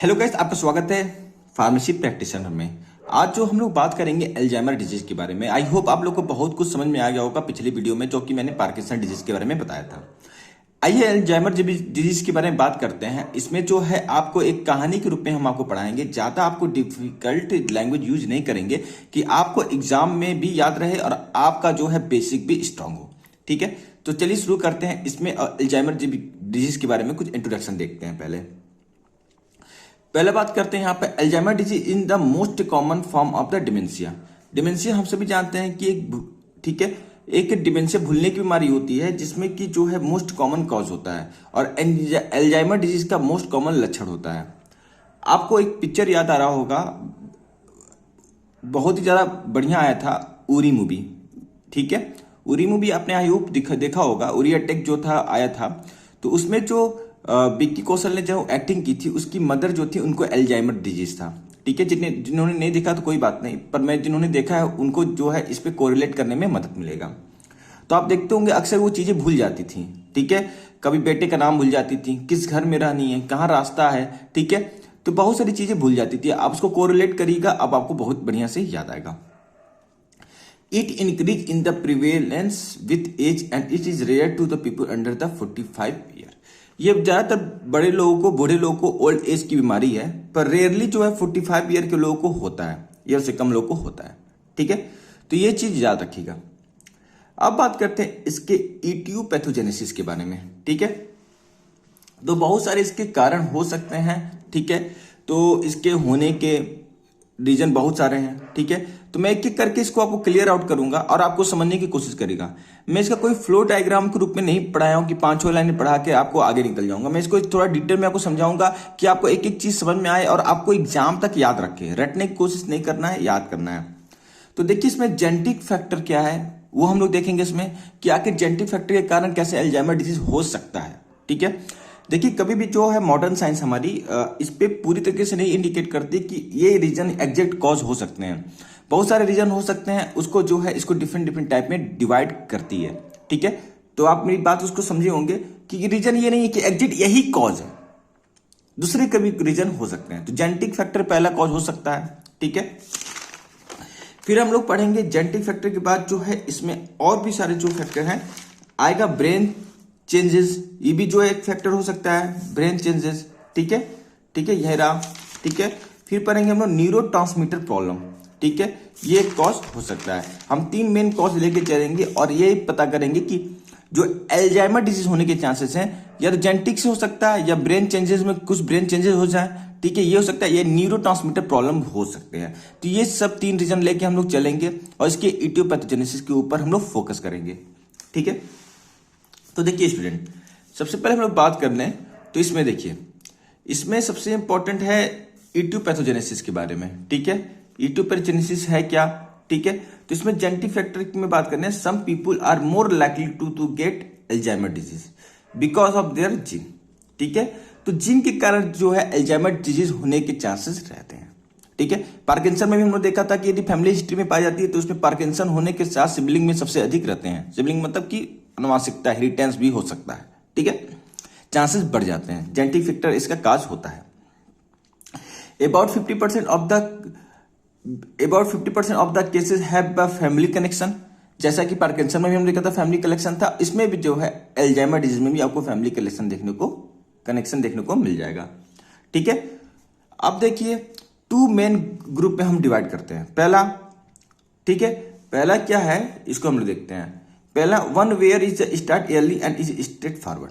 Hello guys, आपका स्वागत है फार्मेसी प्रैक्टिशनर में। आज जो हम लोग बात करेंगे अल्जाइमर डिजीज के बारे में। आई होप आप लोग को बहुत कुछ समझ में आ गया होगा पिछली वीडियो में, जो कि मैंने पार्किंसन डिजीज के बारे में बताया था। आइए अल्जाइमर डिजीज के बारे में बात करते हैं। इसमें जो है आपको एक कहानी के रूप में हम आपको पढ़ाएंगे। ज़्यादा आपको डिफिकल्ट लैंग्वेज यूज नहीं करेंगे कि आपको एग्जाम में भी याद रहे और आपका जो है बेसिक भी स्ट्रांग हो। ठीक है, तो चलिए शुरू करते हैं। इसमें अल्जाइमर डिजीज के बारे में कुछ इंट्रोडक्शन देखते हैं। पहले बात करते हैं यहाँ पे Alzheimer disease in the most common form of the dementia. Dementia हम सभी जानते हैं कि एक डिमेंशिया भूलने की बीमारी होती है, जिसमें कि जो है मोस्ट कॉमन कॉज होता है और अल्जाइमर डिजीज का मोस्ट कॉमन लक्षण होता है। आपको एक पिक्चर याद आ रहा होगा, बहुत ही ज्यादा बढ़िया आया था, उरी मूवी। ठीक है, उरी मूवी आपने आई होप देखा होगा। उरी अटैक जो था आया था, तो उसमें जो विक्की कौशल ने जो एक्टिंग की थी, उसकी मदर जो थी उनको अल्जाइमर डिजीज था। ठीक है, जिन्होंने नहीं देखा तो कोई बात नहीं, पर मैं जिन्होंने देखा है उनको जो है इस पे कोरिलेट करने में मदद मिलेगा। तो आप देखते होंगे अक्सर वो चीजें भूल जाती थी। ठीक है, कभी बेटे का नाम भूल जाती थी, किस घर में रहनी है, कहाँ रास्ता है। ठीक है, तो बहुत सारी चीजें भूल जाती थी। आप उसको कोरिलेट करिएगा, अब आपको बहुत बढ़िया से याद आएगा। It increase in the prevalence with age and it is rare to the people under the 45 year. ये ज्यादातर बड़े लोगों को, बूढ़े लोगों को ओल्ड एज की बीमारी है, पर रेयरली जो है 45 ईयर के लोगों को होता है, या उससे कम लोगों को होता है। ठीक है, तो ये चीज याद रखिएगा। अब बात करते हैं इसके इटियोपैथोजेनेसिस के बारे में। ठीक है, तो बहुत सारे इसके कारण हो सकते हैं। ठीक है, तो इसके होने के रीजन बहुत सारे हैं। ठीक है, तो मैं एक एक करके इसको आपको क्लियर आउट करूंगा और आपको समझने की कोशिश करेगा। मैं इसका कोई फ्लो डायग्राम के रूप में नहीं पढ़ाया हूं कि 5-6 लाइन पढ़ा के आपको आगे निकल जाऊंगा। मैं इसको थोड़ा डिटेल में आपको समझाऊंगा कि आपको एक एक चीज समझ में आए और आपको एग्जाम तक याद रखे। रटने की कोशिश नहीं करना है, याद करना है। तो देखिए, इसमें जेनेटिक फैक्टर क्या है वो हम लोग देखेंगे इसमें, कि आखिर जेनेटिक फैक्टर के कारण कैसे अल्जाइमर डिजीज हो सकता है। ठीक है, देखिए कभी भी जो है मॉडर्न साइंस हमारी इस पे पूरी तरीके से नहीं इंडिकेट करती कि ये रीजन एग्जैक्ट कॉज हो सकते हैं। बहुत सारे रीजन हो सकते हैं, उसको जो है इसको डिफरेंट डिफरेंट टाइप में डिवाइड करती है। ठीक है, तो आप मेरी बात उसको समझे होंगे कि रीजन ये नहीं है कि एग्जैक्ट यही कॉज है, दूसरे कभी रीजन हो सकते हैं। तो जेनेटिक फैक्टर पहला कॉज हो सकता है। ठीक है, फिर हम लोग पढ़ेंगे जेनेटिक फैक्टर के बाद जो है इसमें और भी सारे जो फैक्टर हैं आएगा। ब्रेन चेंजेस, ये भी जो एक फैक्टर हो सकता है, ब्रेन चेंजेस। ठीक है, यह रहा। ठीक है, फिर पढ़ेंगे हम लोग न्यूरोट्रांसमीटर प्रॉब्लम। ठीक है, ये एक कॉज हो सकता है। हम 3 मेन कॉज लेके चलेंगे और ये पता करेंगे कि जो अल्जाइमर डिजीज होने के चांसेस हैं, या तो जेनेटिक से हो सकता है, या ब्रेन चेंजेस में कुछ ब्रेन चेंजेस हो जाए। ठीक है, ये हो सकता है, ये न्यूरोट्रांसमीटर प्रॉब्लम हो सकते हैं। तो ये सब 3 रीजन लेके हम लोग चलेंगे और इसके इटियोपैथोजेनेसिस के ऊपर हम लोग फोकस करेंगे। ठीक है, तो देखिए स्टूडेंट, सबसे पहले हम लोग बात कर लें तो इसमें देखिए, इसमें सबसे इंपॉर्टेंट है इटियोपैथोजेनेसिस के बारे में। ठीक है, इटियोपैथोजेनेसिस है क्या? ठीक है, तो इसमें जेनेटिक फैक्टर में बात करने, some people are more likely to get Alzheimer disease because of their gene. ठीक है, तो जीन के कारण जो है अल्जाइमर डिजीज होने के चांसेस रहते हैं। ठीक है, पार्किंसन में भी हमने देखा था कि यदि फैमिली हिस्ट्री में पाई जाती है तो उसमें पार्किंसन होने के साथ सिबलिंग में सबसे अधिक रहते हैं। सिबलिंग मतलब कि अनुवांशिकता, हेरिटेंस भी हो सकता है। ठीक है, चांसेस बढ़ जाते हैं, जेनेटिक फैक्टर इसका काज होता है। About 50% of the cases have a family connection. जैसा कि पार्किंसन में भी हमने देखा था फैमिली कनेक्शन था, इसमें भी जो है अल्जाइमर डिजीज में भी आपको फैमिली कनेक्शन देखने को मिल जाएगा। ठीक है, अब देखिए 2 मेन ग्रुप में हम डिवाइड करते हैं। पहला, ठीक है, पहला क्या है इसको हम लोग देखते हैं। पहला, one where is start early and is straight forward.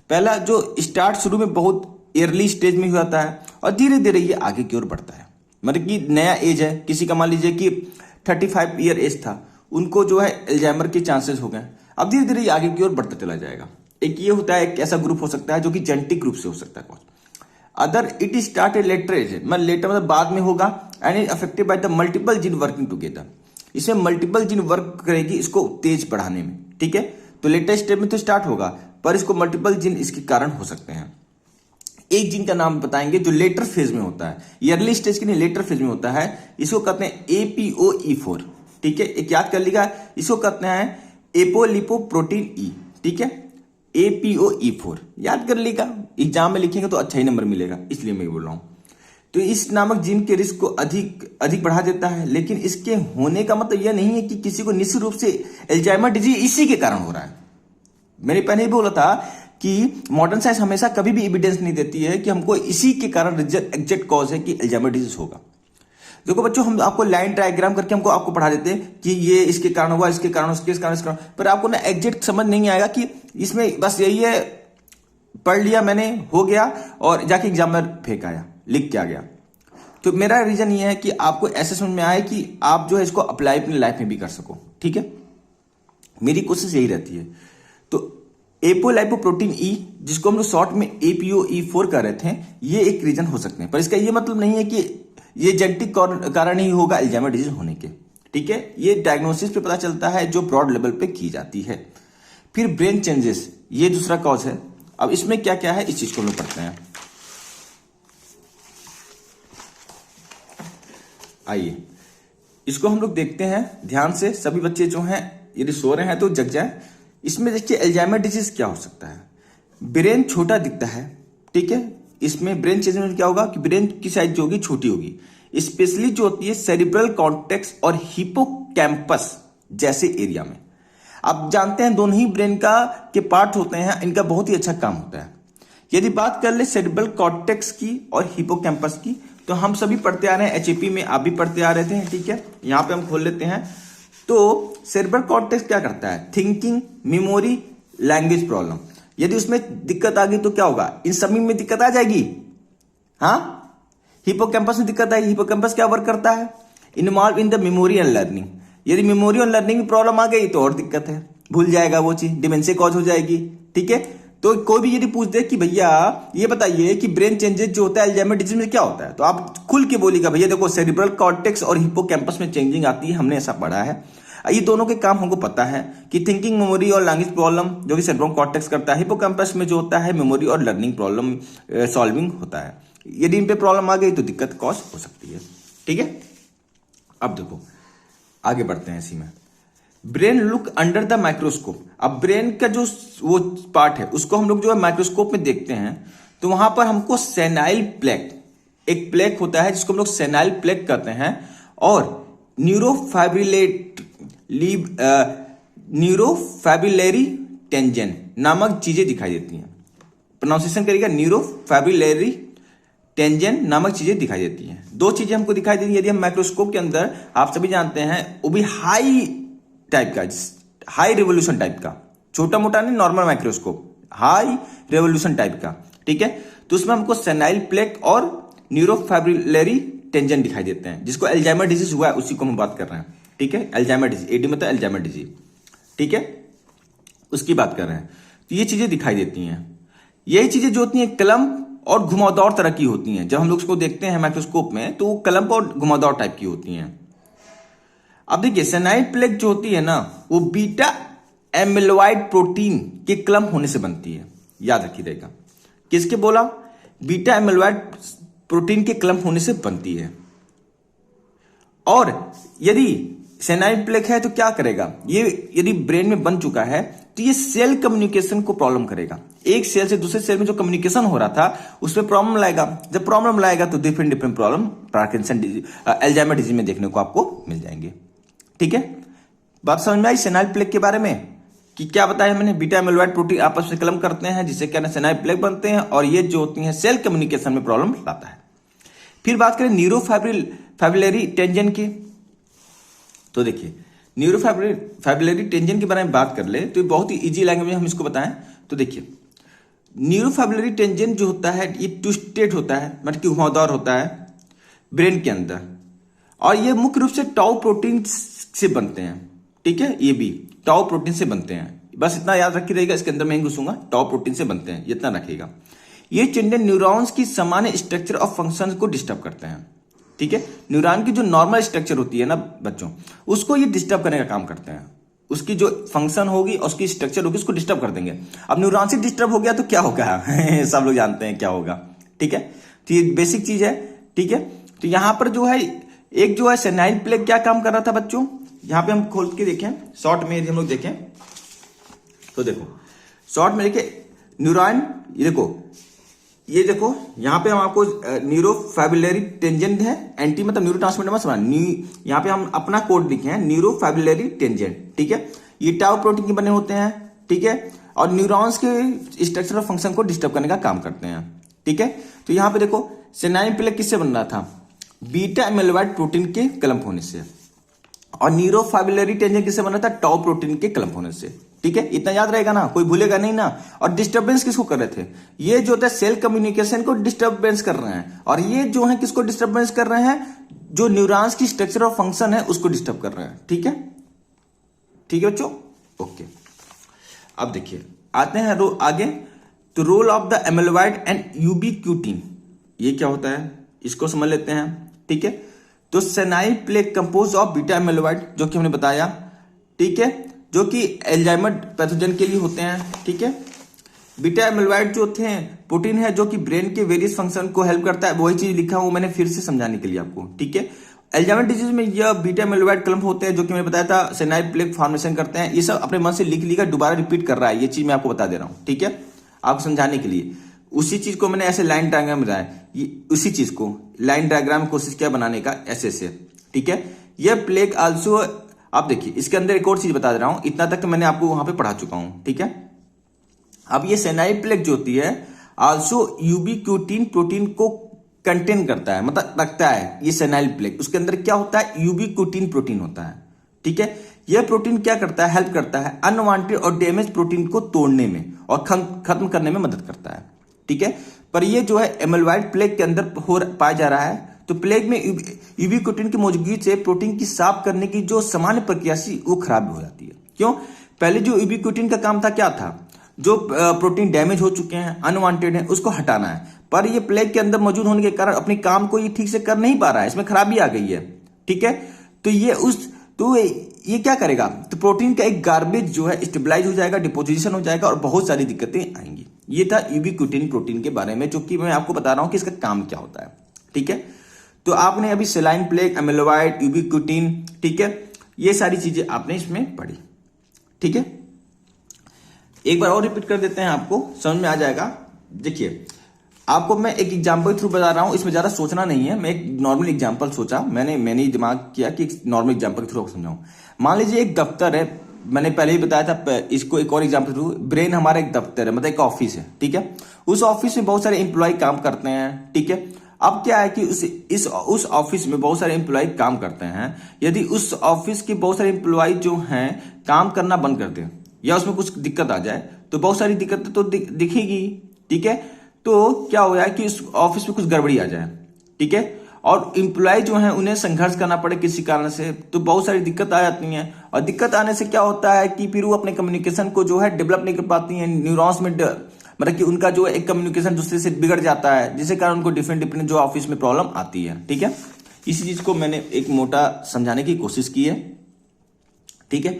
पहला जो स्टार्ट शुरू में बहुत अर्ली स्टेज में हो जाता है और धीरे धीरे ये आगे की ओर बढ़ता है। मतलब कि नया एज है, किसी का मान लीजिए कि 35 ईयर एज था, उनको जो है अल्जाइमर के चांसेस हो गए, अब धीरे धीरे ये आगे की ओर बढ़ता चला जाएगा। एक ये होता है, एक ऐसा ग्रुप हो सकता है जो कि जेनेटिक रूप से हो सकता है। Other it start a later age, मतलब लेटर मतलब बाद में होगा, and is affected by the multiple gene working together. इसमें मल्टीपल जीन वर्क करेगी इसको तेज बढ़ाने में। ठीक है, तो लेटेस्ट स्टेज में तो स्टार्ट होगा, पर इसको मल्टीपल जीन इसके कारण हो सकते हैं। एक जीन का नाम बताएंगे जो लेटर फेज में होता है, अर्ली स्टेज के नहीं, लेटर फेज में होता है, इसको कहते हैं APOE4। ठीक है, एक याद कर लीजिएगा, इसको कहते हैं एपोलिपोप्रोटीन ई। ठीक है, APOE4 याद कर लीजिएगा, एग्जाम में लिखेंगे तो अच्छा ही नंबर मिलेगा, इसलिए मैं बोल रहा हूं। तो इस नामक जीन के रिस्क को अधिक बढ़ा देता है। लेकिन इसके होने का मतलब यह नहीं है कि किसी को निश्चित रूप से अल्जाइमर डिजीज इसी के कारण हो रहा है। मैंने पहले ही बोला था कि मॉडर्न साइंस हमेशा कभी भी एविडेंस नहीं देती है कि हमको इसी के कारण एग्जैक्ट कॉज है कि अल्जाइमर डिजीज होगा। देखो बच्चों, हम आपको लाइन डायग्राम करके आपको पढ़ा देते हैं कि ये इसके कारण हुआ, इसके कारण, इसके कारण, पर आपको ना एग्जैक्ट समझ नहीं आएगा कि इसमें बस यही है, पढ़ लिया मैंने, हो गया और जाके एग्जाम में फेंक आया, लिख के आ गया। तो मेरा रीजन ये है कि आपको ऐसे समझ में आए कि आप जो है इसको अप्लाई अपनी लाइफ में भी कर सको। ठीक है, मेरी कोशिश यही रहती है। तो एपोलाइपोप्रोटीन ई, जिसको हम लोग शॉर्ट में APOE4 कर रहे थे, ये एक रीजन हो सकते हैं, पर इसका ये मतलब नहीं है कि ये जेनेटिक कारण ही होगा अल्जाइमर डिजीज होने के। ठीक है, ये डायग्नोसिस पे पता चलता है जो ब्रॉड लेवल पे की जाती है। फिर ब्रेन चेंजेस, ये दूसरा कॉज है। अब इसमें क्या क्या है, इस चीज को हम लोग पढ़ते हैं। आइए इसको हम लोग देखते हैं ध्यान से। सभी बच्चे जो हैं यदि सो रहे हैं तो जग जाए। इसमें देखिए अल्जाइमर डिजीज क्या हो सकता है। ब्रेन छोटा दिखता है। ठीक है, इसमें ब्रेन चेंज में क्या होगा कि ब्रेन की साइज जो होगी छोटी होगी, स्पेशली जो होती है सेरिब्रल कॉर्टेक्स और हिपोकैम्पस जैसे एरिया में। आप जानते हैं दोनों ही ब्रेन के पार्ट होते हैं, इनका बहुत ही अच्छा काम होता है। यदि बात कर ले सेरिब्रल कॉर्टेक्स की और हिपोकैम्पस की, तो हम सभी पढ़ते आ रहे हैं, HAP में आप भी पढ़ते आ रहे थे। ठीक है, यहां पे हम खोल लेते हैं। तो सेरिब्रल कॉर्टेक्स क्या करता है, थिंकिंग, मेमोरी, लैंग्वेज प्रॉब्लम। यदि उसमें दिक्कत आ गई तो क्या होगा, इन सभी में दिक्कत आ जाएगी। हाँ, हिपोकैम्पस में दिक्कत आएगी। हिपोकैम्पस क्या वर्क करता है, involve in the memory and learning. यदि मेमोरी और लर्निंग में प्रॉब्लम आ गई तो और दिक्कत है, भूल जाएगा वो चीज, डिमेंशिया कॉज हो जाएगी। ठीक है, तो कोई भी यदि पूछ दे कि भैया ये बताइए कि ब्रेन चेंजेस जो होता है अल्जाइमर डिजीज में क्या होता है, तो आप खुल के बोलिएगा भैया देखो सेरिब्रल कॉर्टेक्स और हिपोकैम्पस में चेंजिंग आती है, हमने ऐसा पढ़ा है। ये दोनों के काम हमको पता है कि थिंकिंग, मेमोरी और लैंग्वेज प्रॉब्लम जो कि सेरिब्रल कॉर्टेक्स करता है, हिपोकैम्पस में जो होता है मेमोरी और लर्निंग प्रॉब्लम सॉल्विंग होता है। यदि इन पे प्रॉब्लम आ गई तो दिक्कत कॉज हो सकती है। ठीक है, अब देखो आगे बढ़ते हैं इसी में। Brain look under the microscope. अब ब्रेन का जो वो पार्ट है उसको हम लोग जो है माइक्रोस्कोप में देखते हैं, तो वहां पर हमको सेनाइल प्लेक, एक प्लेक होता है जिसको हम लोग सेनाइल प्लेक कहते हैं, और न्यूरोफाइब्रिलरी टेंजन नामक चीजें दिखाई देती हैं। प्रोनाउंसिएशन करिएगा, न्यूरोफाइब्रिलरी टेंजन नामक चीजें दिखाई देती हैं। दो चीजें हमको दिखाई देती हैं यदि हम माइक्रोस्कोप के अंदर, आप सभी जानते हैं, वो भी हाई टाइप का, हाई रेवोल्यूशन टाइप का, छोटा मोटा नहीं, normal microscope, high revolution type का। ठीक है, तो उसमें हमको सेनाइल प्लेक और न्यूरोफाइब्रिलरी टेंजन दिखाई देते हैं, जिसको अल्जाइमर डिजीज हुआ है उसी को हम बात कर रहे हैं। ठीक है, अल्जाइमर डिजीज, AD मतलब अल्जाइमर डिजीज। ठीक है, उसकी बात कर रहे हैं। तो ये चीजें दिखाई देती हैं। यही चीजें जो होती हैं क्लम्प और घुमावदार तरह की होती हैं। जब हम लोग उसको देखते हैं माइक्रोस्कोप में तो वो क्लम्प और घुमावदार टाइप की होती हैं। अब देखिए सेनाइल प्लेक जो होती है ना, वो बीटा एमिलोइड प्रोटीन के क्लम्प होने से बनती है। याद रखिएगा, किसके बोला, बीटा एमिलोइड प्रोटीन के क्लम्प होने से बनती है। और यदि सेनाइल प्लेक है तो क्या करेगा, ये यदि ब्रेन में बन चुका है तो ये सेल कम्युनिकेशन को प्रॉब्लम करेगा। एक सेल से दूसरे सेल में जो कम्युनिकेशन हो रहा था उसमें प्रॉब्लम लाएगा। जब प्रॉब्लम लाएगा तो different problem Parkinson disease, Alzheimer disease में देखने को आपको मिल जाएंगे। ठीक है, बात समझ में आई सेनाइल प्लेक के बारे में कि क्या बताया मैंने, बीटा एमिलोइड प्रोटीन आपस में क्लम्प करते हैं जिससे क्या सेनाइल प्लेक बनते हैं, और ये जो होती है सेल कम्युनिकेशन में प्रॉब्लम लाता है। फिर बात करें न्यूरोफाइब्रिलरी टेंजन की, तो देखिए न्यूरोफाइब्रिलरी टेंजन के बारे में बात कर ले तो बहुत ही इजी लैंग्वेज में हम इसको बताएं तो देखिए न्यूरोफाइब्रिलरी टेंजन जो होता है ये ट्विस्टेड होता है, मतलब कि घुमावदार होता है ब्रेन के अंदर, और ये मुख्य रूप से टाउ प्रोटीन से बनते हैं। ठीक है, ये भी टाउ प्रोटीन से बनते हैं, बस इतना याद रखी रहेगा, इसके अंदर मैं ही घुसूंगा, टाउ प्रोटीन से बनते हैं, इतना रखिएगा। ये टेंडन न्यूरॉन्स की सामान्य स्ट्रक्चर ऑफ फंक्शन को डिस्टर्ब करते हैं। ठीक है, न्यूरॉन की जो नॉर्मल स्ट्रक्चर होती है ना बच्चों, उसको ये डिस्टर्ब करने का काम करते हैं। उसकी जो फंक्शन होगी और उसकी स्ट्रक्चर होगी उसको डिस्टर्ब कर देंगे। अब न्यूरॉन से डिस्टर्ब हो गया तो क्या होगा सब लोग जानते हैं क्या होगा। ठीक है, तो ये बेसिक चीज है। ठीक है, तो यहां पर जो है एक जो है सेनाइल प्लेक क्या काम कर रहा था बच्चों, यहां पे हम खोल के देखें शॉर्ट में, यदि हम लोग देखें तो देखो शॉर्ट में देखिए न्यूरॉन, ये देखो ये देखो यहाँ पे हम आपको न्यूरोफाइब्रिलरी टेंजेंट है, एंटी मतलब न्यूरोट्रांसमीटर मत समझना, यहाँ पे हम अपना कोड लिखे हैं न्यूरोफाइब्रिलरी टेंजेंट, ठीक है। ये टाउ प्रोटीन के बने होते हैं, ठीक है, और न्यूरॉन्स के स्ट्रक्चर और फंक्शन को डिस्टर्ब करने का काम करते हैं, ठीक है। तो यहाँ पे देखो सेनाइन प्लेग किससे बन रहा था, बीटा एमिलोइड प्रोटीन के क्लम्प होने से, और न्यूरोफाइब्रिलरी टेंजेंट किससे बन रहा था, टाउ प्रोटीन के क्लम्प होने से, ठीक है। इतना याद रहेगा ना, कोई भूलेगा नहीं ना। और डिस्टर्बेंस किसको कर रहे थे, ये जो होता है सेल कम्युनिकेशन को डिस्टर्बेंस कर रहे हैं, और ये जो है किसको डिस्टर्बेंस कर रहे हैं, जो न्यूरॉन्स की स्ट्रक्चर और फंक्शन है उसको डिस्टर्ब कर रहे हैं, ठीक है, ठीक है बच्चों, ओके। अब देखिए आते हैं आगे, तो role of the amyloid and ubiquitin, ये क्या होता है इसको समझ लेते हैं, ठीक है। तो senile plaque compose of beta amyloid, जो कि हमने बताया, ठीक है, जो कि एल्जाइमर पैथोजन के लिए होते हैं, ठीक है। बीटा एमिलोइड जो थे प्रोटीन है जो कि ब्रेन के वेरियस फंक्शन को हेल्प करता है, वही चीज लिखा हूं मैंने फिर से समझाने के लिए आपको, ठीक है। एल्जाइमर डिजीज में यह बीटा एमिलोइड क्लम्प होते हैं, जो कि मैंने बताया था सेनाइल प्लेग फॉर्मेशन करते हैं। ये सब अपने मन से लिख लिखा दोबारा रिपीट कर रहा है, ये चीज मैं आपको बता दे रहा हूं, ठीक है, आपको समझाने के लिए। उसी चीज को मैंने ऐसे लाइन डायग्राम में बनाया, उसी चीज को लाइन डायग्राम में कोशिश किया बनाने का ऐसे से, ठीक है। यह प्लेग आल्सो, आप देखिए इसके अंदर एक और चीज बता दे रहा हूं, इतना तक मैंने आपको वहां पे पढ़ा चुका हूं, ठीक है। अब ये सेनाइल प्लेग जो होती है आल्सो यूबीक्यूटिन प्रोटीन को कंटेन करता है, मतलब रखता है ये सेनाइल प्लेग, उसके अंदर क्या होता है, यूबीक्यूटिन प्रोटीन होता है, ठीक है। यह प्रोटीन क्या करता है, हेल्प करता है अनवांटेड और डैमेज प्रोटीन को तोड़ने में और खत्म करने में मदद करता है, ठीक है। पर ये जो है एमिलोइड प्लेग के अंदर पाया जा रहा है, तो प्लेग में यूबीक्यूटिन की मौजूदगी से प्रोटीन की साफ करने की जो सामान्य प्रक्रिया थी वो खराब हो जाती है। क्यों, पहले जो यूबीक्यूटिन का काम था क्या था, जो प्रोटीन डैमेज हो चुके हैं, अनवांटेड है, उसको हटाना है। पर ये प्लेग के अंदर मौजूद होने के कारण अपने काम को ये ठीक से कर नहीं पा रहा है, इसमें खराबी आ गई है, ठीक है। तो ये क्या करेगा, तो प्रोटीन का एक गार्बेज जो है स्टेबलाइज हो जाएगा, डिपोजिशन हो जाएगा और बहुत सारी दिक्कतें आएंगी। ये था यूबीक्यूटिन प्रोटीन के बारे में, जो कि मैं आपको बता रहा हूं कि इसका काम क्या होता है, ठीक है। तो आपने अभी सेलाइन प्लेग, एमिलोइड, यूबीक्यूटिन, ठीक है, ये सारी चीजें आपने इसमें पढ़ी, ठीक है। एक बार और रिपीट कर देते हैं, आपको समझ में आ जाएगा। देखिए आपको मैं एक एग्जांपल थ्रू बता रहा हूं, इसमें ज्यादा सोचना नहीं है, मैं एक नॉर्मल एग्जांपल सोचा, मैंने दिमाग किया कि एक नॉर्मल एग्जांपल थ्रू समझाऊं। मान लीजिए एक दफ्तर है, मैंने पहले ही बताया था, इसको एक और एग्जांपल थ्रू, ब्रेन हमारा एक दफ्तर है, मतलब एक ऑफिस है, ठीक है। उस ऑफिस में बहुत सारे एम्प्लॉय काम करते हैं, ठीक है। अब क्या है कि उस ऑफिस में बहुत सारे एम्प्लॉय काम करते हैं, यदि उस ऑफिस के बहुत सारे एम्प्लॉय जो हैं काम करना बंद कर दें या उसमें कुछ दिक्कत आ जाए, तो बहुत सारी दिक्कतें तो दिखेगी, ठीक है। तो क्या हो जाए कि उस ऑफिस में कुछ गड़बड़ी आ जाए, ठीक है, और एम्प्लॉय जो है उन्हें संघर्ष करना पड़े किसी कारण से, तो बहुत सारी दिक्कत आ जाती हैं। और दिक्कत आने से क्या होता है कि फिर वो अपने कम्युनिकेशन को जो है डेवलप नहीं कर पाती हैं, न्यूरॉन्स में मतलब कि उनका जो एक कम्युनिकेशन दूसरे से बिगड़ जाता है, जिसके कारण उनको डिफरेंट जो ऑफिस में प्रॉब्लम आती है, ठीक है। इसी चीज को मैंने एक मोटा समझाने की कोशिश की है, ठीक है।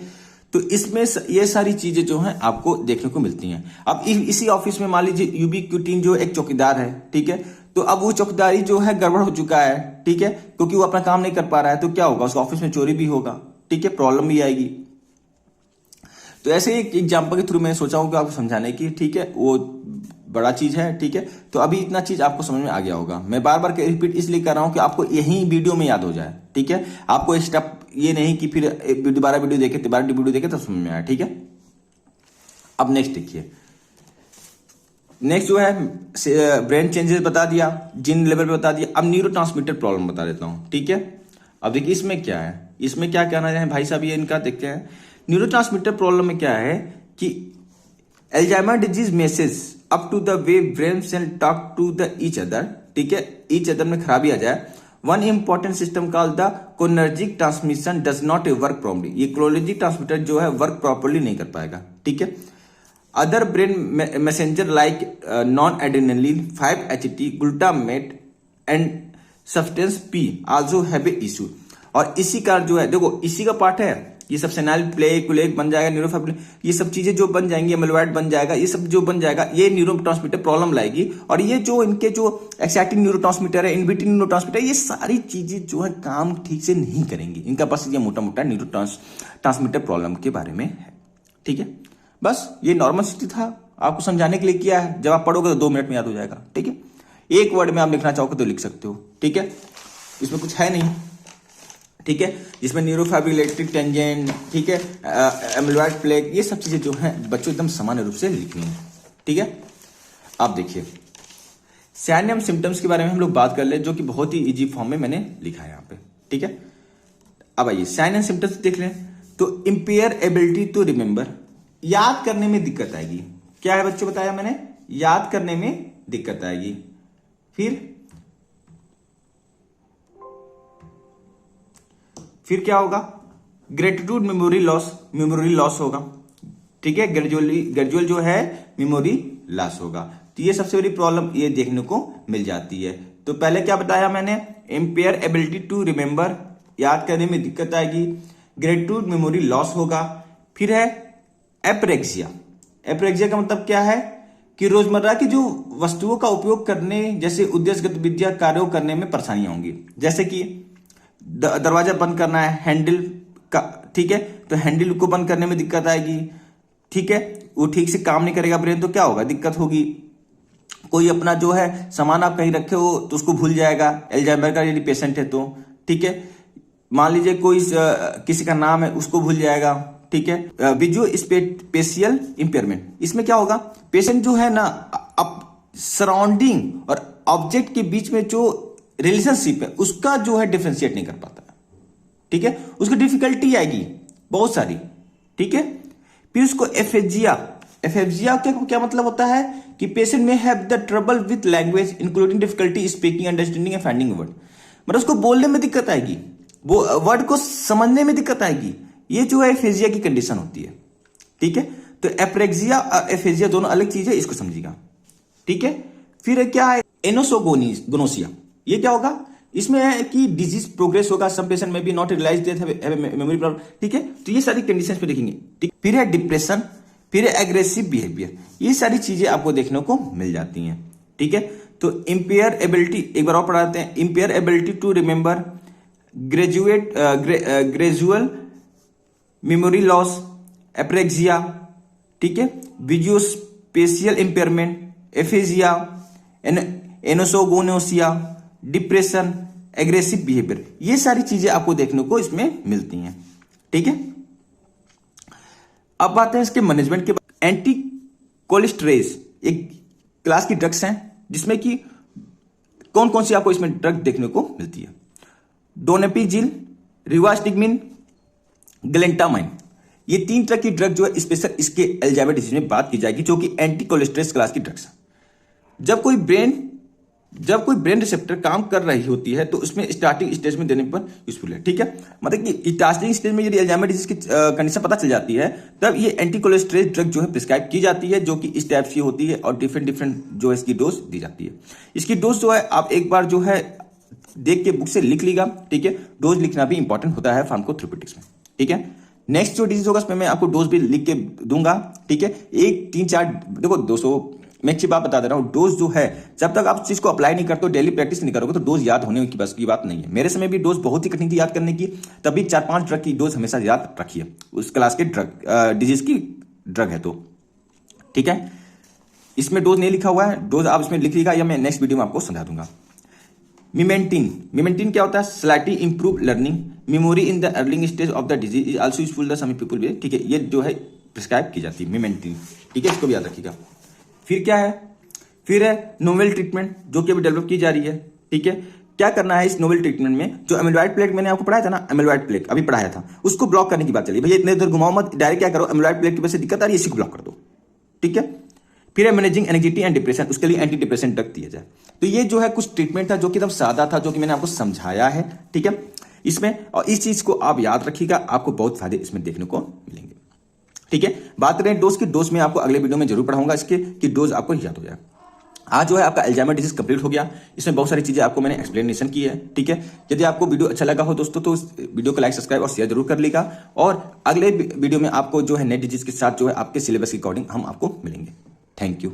तो इसमें ये सारी चीजें जो हैं आपको देखने को मिलती हैं। अब इसी ऑफिस में मान लीजिए यूबीक्यूटिन जो एक चौकीदार है, ठीक है, तो अब वो चौकीदारी जो है गड़बड़ हो चुका है, ठीक है, क्योंकि वो अपना काम नहीं कर पा रहा है, तो क्या होगा, उस ऑफिस में चोरी भी होगा, ठीक है, प्रॉब्लम भी आएगी। तो ऐसे एक एग्जाम्पल के थ्रू मैंने सोचा हूं कि आपको समझाने की, ठीक है, वो बड़ा चीज है, ठीक है। तो अभी इतना चीज आपको समझ में आ गया होगा। मैं बार बार रिपीट इसलिए कर रहा हूं कि आपको यही वीडियो में याद हो जाए, ठीक है। आपको स्टेप ये नहीं कि फिर दोबारा वीडियो देखे तो समझ में आए, ठीक है। अब नेक्स्ट देखिए, नेक्स्ट जो है ब्रेन चेंजेस बता दिया, जिन लेवल पे बता दिया। अब न्यूरोट्रांसमीटर प्रॉब्लम बता देता हूं, ठीक है। अब देखिए इसमें क्या है, इसमें क्या कहना है भाई साहब, ये इनका देखते हैं। न्यूरोट्रांसमीटर प्रॉब्लम में क्या है कि Alzheimer disease message up to the way brain cell talk to the each other, ठीक है, ईच अदर में खराबी आ जाए। One important system called the cholinergic transmission does not work properly, ये कोनर्जिक ट्रांसमीटर जो है वर्क प्रॉपर्ली नहीं कर पाएगा, ठीक है। Other brain messenger like non adrenaline, 5-HT, glutamate and substance P also have a issue. और इसी का जो है, देखो इसी का पार्ट है, ये सब सेनाइल प्लेग बन जाएगा, न्यूरोफाइब्रिल, ये सब चीजें जो बन जाएंगी, एमिलोइड बन जाएगा, ये सब जो बन जाएगा, ये न्यूरोट्रांसमीटर प्रॉब्लम लाएगी। और ये जो इनके जो एक्साइटिंग न्यूरोट्रांसमीटर है, इनहिबिटिंग न्यूरोट्रांसमीटर, ये सारी चीजें जो है काम ठीक से नहीं करेंगी। इनका बस ये मोटा मोटा न्यूरोट्रांसमीटर प्रॉब्लम के बारे में है, ठीक है। बस ये नॉर्मल स्थिति था आपको समझाने के लिए किया है, जब आप पढ़ोगे तो 2 मिनट में याद हो जाएगा। ठीक है, एक वर्ड में आप लिखना चाहोगे तो लिख सकते हो। ठीक है, इसमें कुछ है नहीं। ठीक है, जिसमें न्यूरोफाइब्रिलेटरी टेंजेंट, ठीक है, एमिलॉइड प्लेग, ये सब चीजें जो हैं बच्चों एकदम सामान्य रूप से लिखनी है। ठीक है, आप देखिए साइन एंड सिम्टम्स के बारे में हम लोग बात कर ले, जो कि बहुत ही इजी फॉर्म में मैंने लिखा है यहाँ पे। ठीक है, अब आइए साइन एंड सिम्टम्स देख लें। तो इंपेयर एबिलिटी टू रिमेंबर, याद करने में दिक्कत आएगी। क्या है बच्चों, बताया मैंने, याद करने में दिक्कत आएगी। फिर क्या होगा, ग्रेटिट्यूड मेमोरी लॉस होगा। ठीक है, ग्रेजुअल जो है मेमोरी लॉस होगा। तो ये सबसे बड़ी प्रॉब्लम ये देखने को मिल जाती है। तो पहले क्या बताया मैंने, इंपेयर एबिलिटी टू रिमेंबर, याद करने में दिक्कत आएगी, ग्रेटिट्यूड मेमोरी लॉस होगा। फिर है एप्रेक्सिया। एप्रेक्सिया का मतलब क्या है कि रोजमर्रा की जो वस्तुओं का उपयोग करने जैसे उद्देश्य गतिविधियां कार्यों करने में परेशानियां होंगी। जैसे कि दरवाजा बंद करना है हैंडल का, ठीक है, तो हैंडल को बंद करने में दिक्कत आएगी। ठीक है, वो ठीक से काम नहीं करेगा ब्रेन, तो क्या होगा, दिक्कत होगी। कोई अपना जो है सामान आप कहीं रखे हो तो उसको भूल जाएगा, एल्जाइमर का यदि पेशेंट है तो। ठीक है, मान लीजिए कोई किसी का नाम है उसको भूल जाएगा। ठीक है, विजुअल स्पेशियल इंपेयरमेंट, इसमें क्या होगा, पेशेंट जो है ना अब सराउंडिंग और ऑब्जेक्ट के बीच में जो रिलेशनशिप है उसका जो है डिफरेंशिएट नहीं कर पाता। ठीक है, उसको डिफिकल्टी आएगी बहुत सारी। ठीक है, फिर उसको एफेजिया क्या मतलब होता है कि पेशेंट में have the trouble with language including difficulty speaking, understanding and finding word, मतलब उसको बोलने में दिक्कत आएगी, वो वर्ड को समझने में दिक्कत आएगी। ये जो है एफेजिया की कंडीशन होती है। ठीक है, तो एप्रेक्सिया और एफेजिया दोनों अलग चीज है, इसको समझिएगा। ठीक है, फिर क्या है एनोसोगोनोसिया, ये क्या होगा, इसमें है कि डिजीज प्रोग्रेस होगा, सम पेशेंट में भी नॉट रियलाइज डेथ है, मेमोरी प्रॉब्लम। ठीक है, तो ये सारी कंडीशंस पे देखेंगे। ठीक, फिर है डिप्रेशन, फिर है एग्रेसिव बिहेवियर, ये सारी चीजें आपको देखने को मिल जाती हैं। ठीक है, तो इंपेयर एबिलिटी एक बार और पढ़ाते हैं, impair ability to remember, gradual memory loss, apraxia, ठीक है, visual spatial impairment, aphasia, anosognosia, depression, aggressive behaviour, ये सारी चीजें आपको देखने को इसमें मिलती हैं। ठीक है, अब बात है इसके मैनेजमेंट के बाद। एंटी कोलेस्ट्रेज एक क्लास की ड्रग्स हैं, जिसमें कि कौन कौन सी आपको इसमें ड्रग देखने को मिलती है, डोनेपिजिल, रिवास्टिगमिन, ग्लेंटामाइन, ये 3 तरह की ड्रग जो है स्पेशल इसके अल्जाइमर डिजीज में बात की जाएगी, जो कि एंटी कोलेस्ट्रेज क्लास की ड्रग्स है। जब कोई ब्रेन रिसेप्टर काम कर रही होती है तो उसमें स्टार्टिंग स्टेज में देने पर यूजफुल है। ठीक है, मतलब कि स्टार्टिंग स्टेज में यदि अल्जाइमर डिजीज की कंडीशन पता चल जाती है, तब ये एंटी कोलेस्ट्रेज ड्रग जो है प्रिस्क्राइब की जाती है, जो कि इस टाइप की होती है और डिफरेंट जो है इसकी डोज दी जाती है। इसकी डोज जो है आप एक बार जो है देख के बुक से लिख लीजिएगा। ठीक है, डोज लिखना भी इंपॉर्टेंट होता है फार्माकोथेरेपेटिक्स में। ठीक है, नेक्स्ट जो डिजीज होगा उसमें मैं आपको डोज भी लिख के दूंगा। ठीक है, 1 3 4 देखो 200, मैं एक बात बता दे रहा हूं, डोज जो है जब तक आप चीज को अप्लाई नहीं करते हो, डेली प्रैक्टिस नहीं करोगे, तो डोज याद होने की बस की बात नहीं है। मेरे समय भी डोज बहुत ही कठिन थी याद करने की, तभी 4-5 ड्रग की डोज हमेशा याद रखिए, उस क्लास के ड्रग डिजीज की ड्रग है तो। ठीक है, इसमें डोज नहीं लिखा हुआ है, डोज आप इसमें लिख लीजिएगा या मैं नेक्स्ट वीडियो में आपको समझा दूंगा। मिमेंटिन क्या होता है, slightly improve learning memory in the early stage of the disease, is also useful the some people with. ठीक है, ये जो है प्रिस्क्राइब की जाती है मिमेंटिन। ठीक है, इसको भी याद रखिएगा। फिर क्या है, फिर है नोवेल ट्रीटमेंट, जो कि अभी डेवलप की जा रही है। ठीक है, क्या करना है इस नोवेल ट्रीटमेंट में, जो एमिलॉइड प्लेग मैंने आपको पढ़ाया था ना, एमिलॉइड प्लेग अभी पढ़ाया था, उसको ब्लॉक करने की बात चली। भैया इतने इधर घुमाओ मत, डायरेक्ट क्या करो, एमिलॉइड प्लेग की वजह से दिक्कत आ रही है, इसी को ब्लॉक कर दो। ठीक है, फिर है मैनेजिंग एंग्जाइटी एंड डिप्रेशन, उसके लिए एंटी डिप्रेशन ड्रग दिया जाए। तो ये जो है कुछ ट्रीटमेंट था जो कि एकदम सादा था, जो कि मैंने आपको समझाया है। ठीक है, इसमें और इस चीज को आप याद रखिएगा, आपको बहुत फायदे इसमें देखने को मिलेंगे। ठीक है, बात करें डोज की, डोज में आपको अगले वीडियो में जरूर पढ़ाऊंगा इसके कि डोज आपको याद हो जाए। आज जो है आपका अल्जाइमर डिजीज कंप्लीट हो गया, इसमें बहुत सारी चीजें आपको मैंने एक्सप्लेनेशन की है। ठीक है, यदि आपको वीडियो अच्छा लगा हो दोस्तों तो इस वीडियो को लाइक, सब्सक्राइब और शेयर जरूर कर लीजिएगा, और अगले वीडियो में आपको जो है नए डिजीज के साथ जो है आपके सिलेबस के अकॉर्डिंग हम आपको मिलेंगे। Thank you.